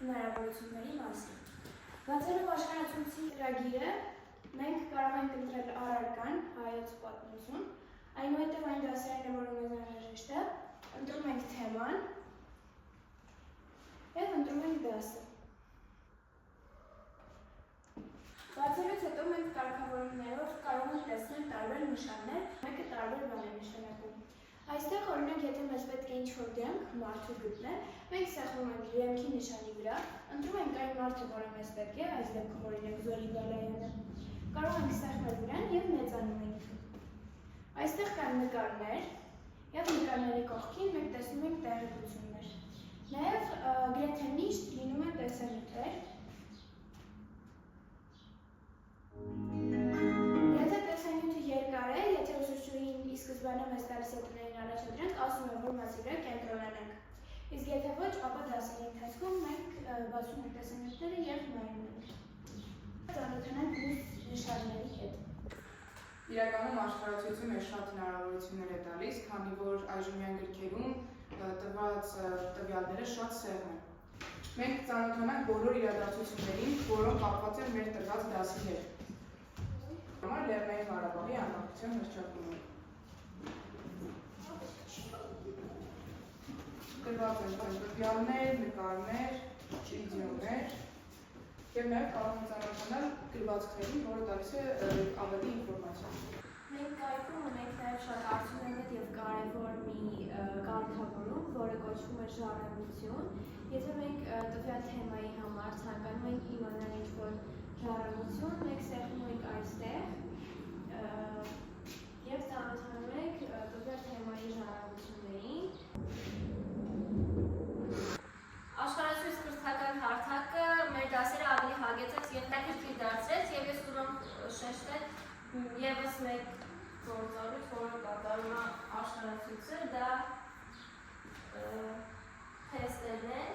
հնարավորությունների մասին։ Բացելով աշխարհացույցի ծրագիրը, մենք կարող ենք ընտրել առարկան հայոց պատմություն, այնուհետև այն դասերն է, որը մեզ անհրաժեշտ է, ընտրում ենք թեման և ընտրում ենք դասը։ Բացելուց հետո մենք կարգավորումներով կարող ենք տեսնել տարբեր նշաններ, մեկը տարբեր բան է նշանակում։ Այստեղ օրինակ, եթե մեզ պետք է ինչ-որ դեմք մարդու գտնել, մենք սեղմում ենք դեմքի նշանի վրա, ընտրում ենք այն մարդը, որը մեզ պետք է, այս դեպքում օրինակ Զորի Բալայանը, կարող ենք սեղմել վրան և մեծանում ենք։ Այստեղ կան նկարներ, և նկարների կողքին մենք տեսնում ենք տեղեկություններ։ Նաև գրեթե միշտ լինում են տեսանյութեր։ Եթե տեսանյութը երկար է, եթե ուսուցչուհին ի սկզբանե մեզ տալիս է տներին առաջադրանք, ասում է, որ մասի վրա կենտրոնանանք։ Իսկ եթե ոչ, ապա դասերի ընթացքում մենք բացում ենք տեսանյութերը և նայում ենք։ Ծանոթանանք մյուս նշանների հետ։ Իրականում աշխարհացույցը մեզ շատ հնարավորություններ է տալիս, քանի որ այժմյան գրքերում տված տվյալները շատ սեղմ են։ Մենք ծանոթանանք բոլոր իրադարձություններին, որոնք կապված են մեր տրված դասի հետ։ Լեռնային Ղարաբաղի անկախության հռչակումը։ Գրված են տվյալներ, նկարներ, վիդեոներ և նաև կարող ենք ծանոթանալ գրվածքներին, որը տալիս է ավելի ինֆորմացիա։ Մենք կայքում ունենք նաև շատ արդյունավետ և կարևոր մի կարգավորում, որը կոչվում է ժառանգություն։ Եթե մենք տվյալ թեմայի համար ցանկանում ենք իմանալ ինչ-որ ժառանգություն, մենք սեղմում ենք այստեղ և ծանոթանում ենք տվյալ թեմայի ժառանգություններին։ Աշխարհացույց կրթական հարթակը մեր դասերը ավելի հագեցած և հետաքրքիր դարձրեց, և ես ուզում եմ շեշտել ևս մեկ գործառույթ, որը կատարում է աշխարհացույցը, դա թեստերն են։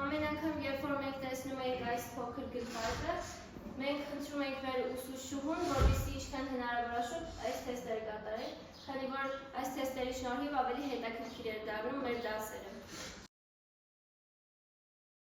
Ամեն անգամ, երբ որ մենք տեսնում ենք այս փոքր գրքարկը, մենք խնդրում ենք մեր ուսուցչուհուն, որպեսզի ինչքան հնարավոր է շուտ այս թեստերը կատարել, քանի որ այս թեստերի շնորհիվ ավելի հետաքրքիր է դառնում մեր դասերը։